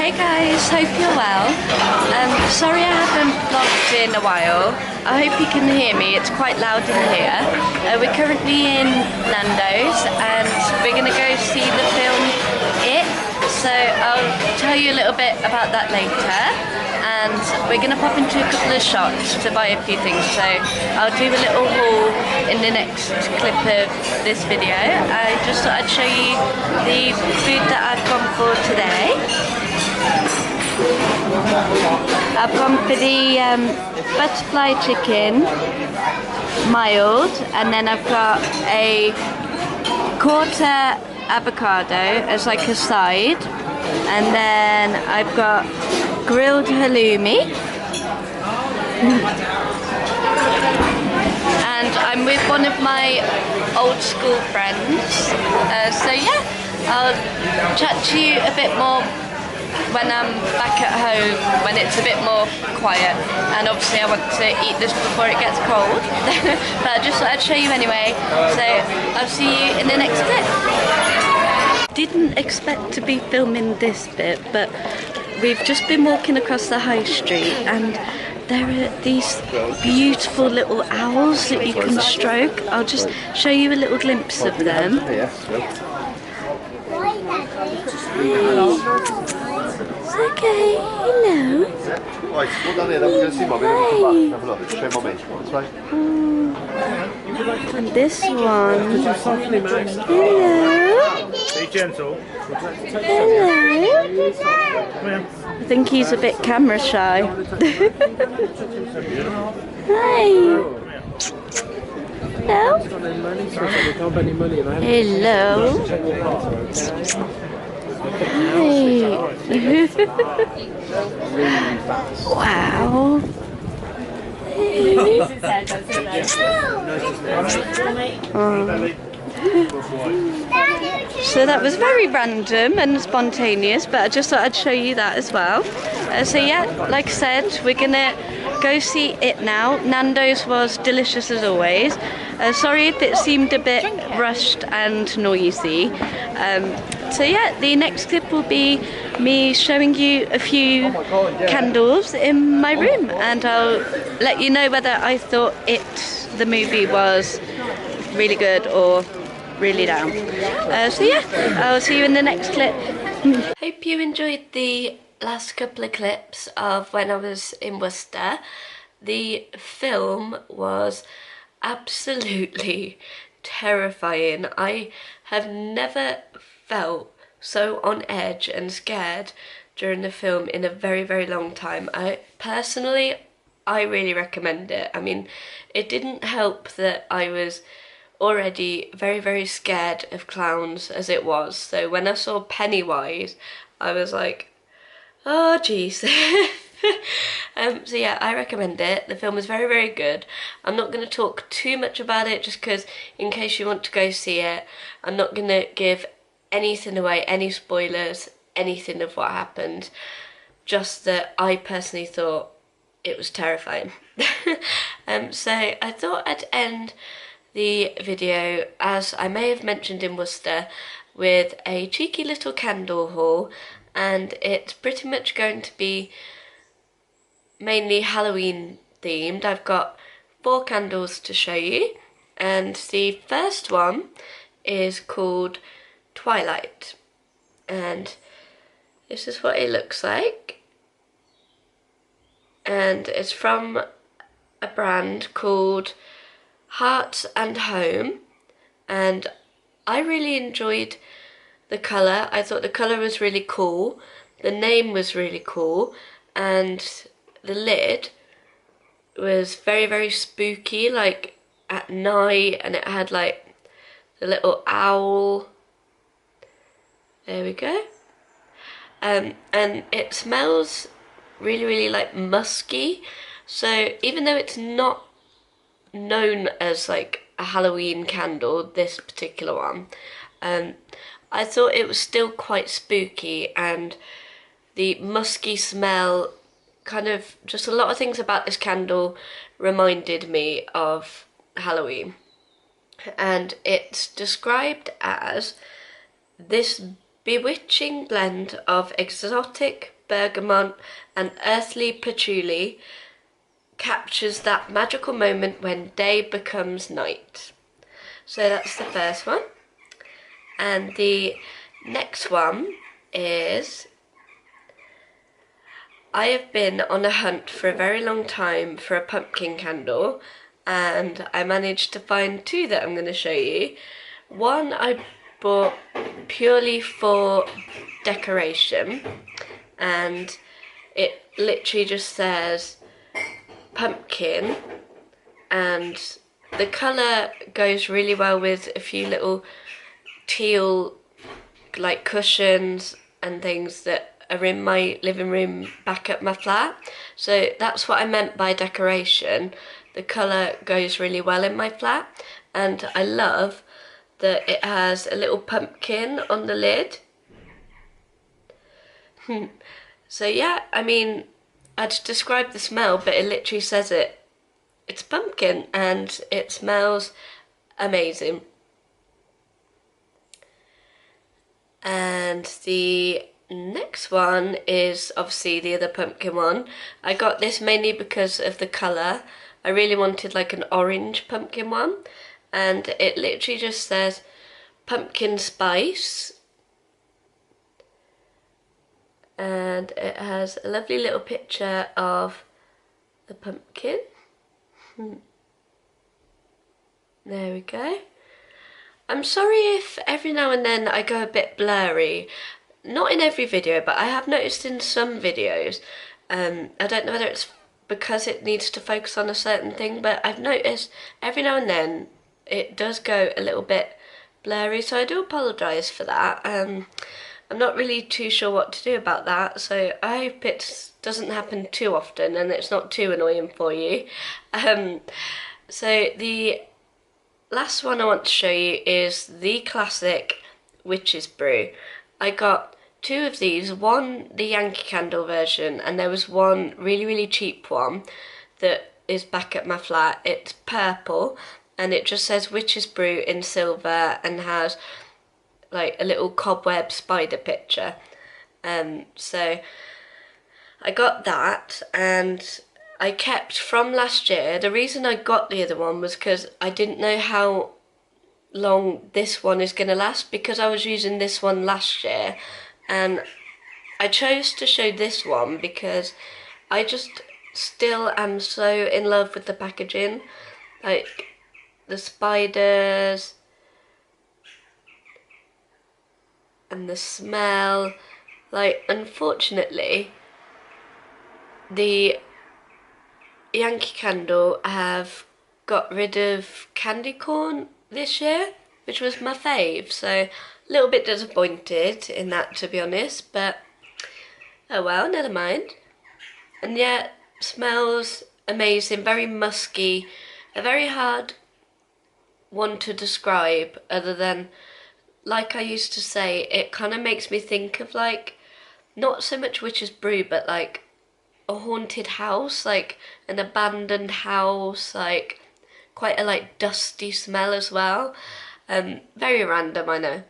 Hey guys, hope you're well. Sorry I haven't vlogged in a while. I hope you can hear me, it's quite loud in here. We're currently in Nando's and we're going to go see the film It. So I'll tell you a little bit about that later. And we're going to pop into a couple of shops to buy a few things. So I'll do a little haul in the next clip of this video. I just thought I'd show you the food that I've gone for today. I've gone for the butterfly chicken, mild, and then I've got a quarter avocado as like a side, and then I've got grilled halloumi, and I'm with one of my old school friends, so yeah, I'll chat to you a bit more when I'm back at home, when it's a bit more quiet, and obviously I want to eat this before it gets cold, but I just thought I'd show you anyway, so I'll see you in the next clip. Didn't expect to be filming this bit, but we've just been walking across the high street and there are these beautiful little owls that you can stroke. I'll just show you a little glimpse of them. Okay, hello. And this one. Hello. Be gentle. Hello. I think he's a bit camera shy. Hi. Hello. Hello. Hey. Wow. So that was very random and spontaneous, but I just thought I'd show you that as well. So yeah, like I said, we're gonna go see It now. Nando's was delicious as always. Sorry if it seemed a bit rushed and noisy. So yeah, the next clip will be me showing you a few candles in my room, and I'll let you know whether I thought the movie was really good or really down. So yeah, I'll see you in the next clip. Hope you enjoyed the last couple of clips of when I was in Worcester. The film was absolutely terrifying. I have never felt so on edge and scared during the film in a very, very long time. I really recommend it. I mean, it didn't help that I was already very, very scared of clowns as it was. So when I saw Pennywise, I was like, oh jeez. So yeah, I recommend it. The film is very, very good. I'm not going to talk too much about it just because in case you want to go see it, I'm not going to give anything away, any spoilers, anything of what happened. Just that I personally thought it was terrifying. So I thought I'd end the video, as I may have mentioned in Worcester, with a cheeky little candle haul, and it's pretty much going to be mainly Halloween themed. I've got 4 candles to show you, and the first one is called Twilight, and this is what it looks like, and it's from a brand called Hearts and Home, and I really enjoyed the colour. I thought the colour was really cool, the name was really cool, and the lid was very, very spooky, like at night, and it had like the little owl. There we go. And it smells really, really like musky, so even though it's not known as like a Halloween candle, this particular one, I thought it was still quite spooky, and the musky smell, kind of just a lot of things about this candle reminded me of Halloween. And it's described as this bewitching blend of exotic bergamot and earthly patchouli captures that magical moment when day becomes night. So that's the first one. And the next one is, I have been on a hunt for a very long time for a pumpkin candle, and I managed to find two that I'm going to show you. One I bought purely for decoration, and it literally just says pumpkin, and the colour goes really well with a few little teal like cushions and things that are in my living room back at my flat. So that's what I meant by decoration. The colour goes really well in my flat, and I love that it has a little pumpkin on the lid. So yeah, I mean, I'd describe the smell, but it literally says it. It's pumpkin and it smells amazing. And the next one is obviously the other pumpkin one. I got this mainly because of the colour. I really wanted like an orange pumpkin one, and it literally just says pumpkin spice, and it has a lovely little picture of the pumpkin. There we go. I'm sorry if every now and then I go a bit blurry. Not in every video, but I have noticed in some videos. I don't know whether it's because it needs to focus on a certain thing, but I've noticed every now and then it does go a little bit blurry, so I do apologise for that. I'm not really too sure what to do about that, so I hope it doesn't happen too often and it's not too annoying for you. So the last one I want to show you is the classic Witch's Brew. I got two of these, one the Yankee Candle version, and there was one really cheap one that is back at my flat. It's purple and it just says Witch's Brew in silver and has like a little cobweb spider picture. So I got that, and I kept from last year. The reason I got the other one was because I didn't know how long this one is going to last, because I was using this one last year, and I chose to show this one because I just still am so in love with the packaging, like the spiders and the smell. Like, unfortunately, the Yankee Candle have got rid of candy corn this year, which was my fave, so a little bit disappointed in that, to be honest, but oh well, never mind. And yet, smells amazing, very musky, a very hard one to describe, other than, like I used to say, it kind of makes me think of like, not so much Witch's Brew, but like a haunted house, like an abandoned house, like quite a like dusty smell as well. Very random, I know.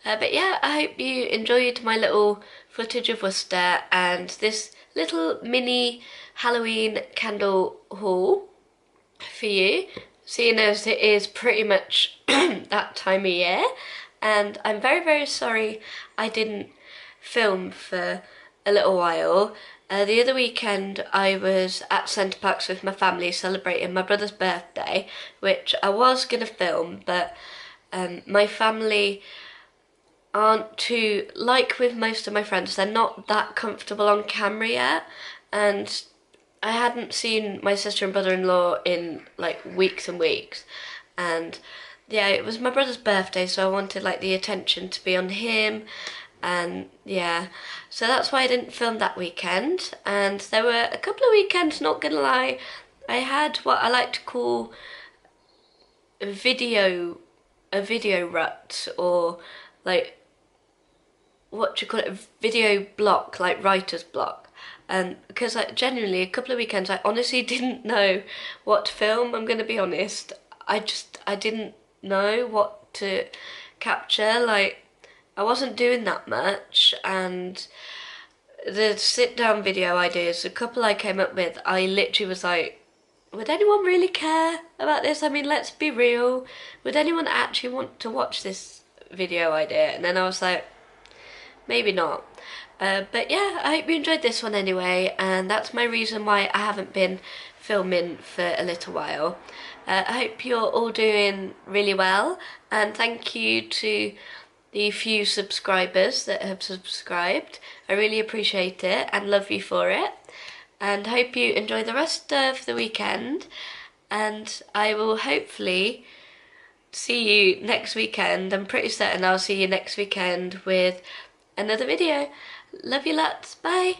But yeah, I hope you enjoyed my little footage of Worcester and this little mini Halloween candle haul for you, seeing as it is pretty much that time of year. And I'm very sorry I didn't film for a little while. The other weekend I was at Centre Parks with my family celebrating my brother's birthday, which I was going to film, but my family aren't too, like with most of my friends, they're not that comfortable on camera yet, and I hadn't seen my sister and brother-in-law in like weeks and weeks, and yeah, it was my brother's birthday, so I wanted like the attention to be on him. And yeah, so that's why I didn't film that weekend. And there were a couple of weekends, not gonna lie, I had what I like to call a video rut, or like, what do you call it, a video block, like writer's block. Because like, genuinely, a couple of weekends I honestly didn't know what to film, I'm gonna be honest. I didn't know what to capture. Like, I wasn't doing that much, and the sit down video ideas, the couple I came up with, I literally was like, would anyone really care about this? I mean, let's be real. Would anyone actually want to watch this video idea? And then I was like, maybe not. But yeah, I hope you enjoyed this one anyway, and that's my reason why I haven't been filming for a little while. I hope you're all doing really well, and thank you to the few subscribers that have subscribed. I really appreciate it and love you for it, and hope you enjoy the rest of the weekend, and I will hopefully see you next weekend. I'm pretty certain I'll see you next weekend with another video. Love you lots, bye!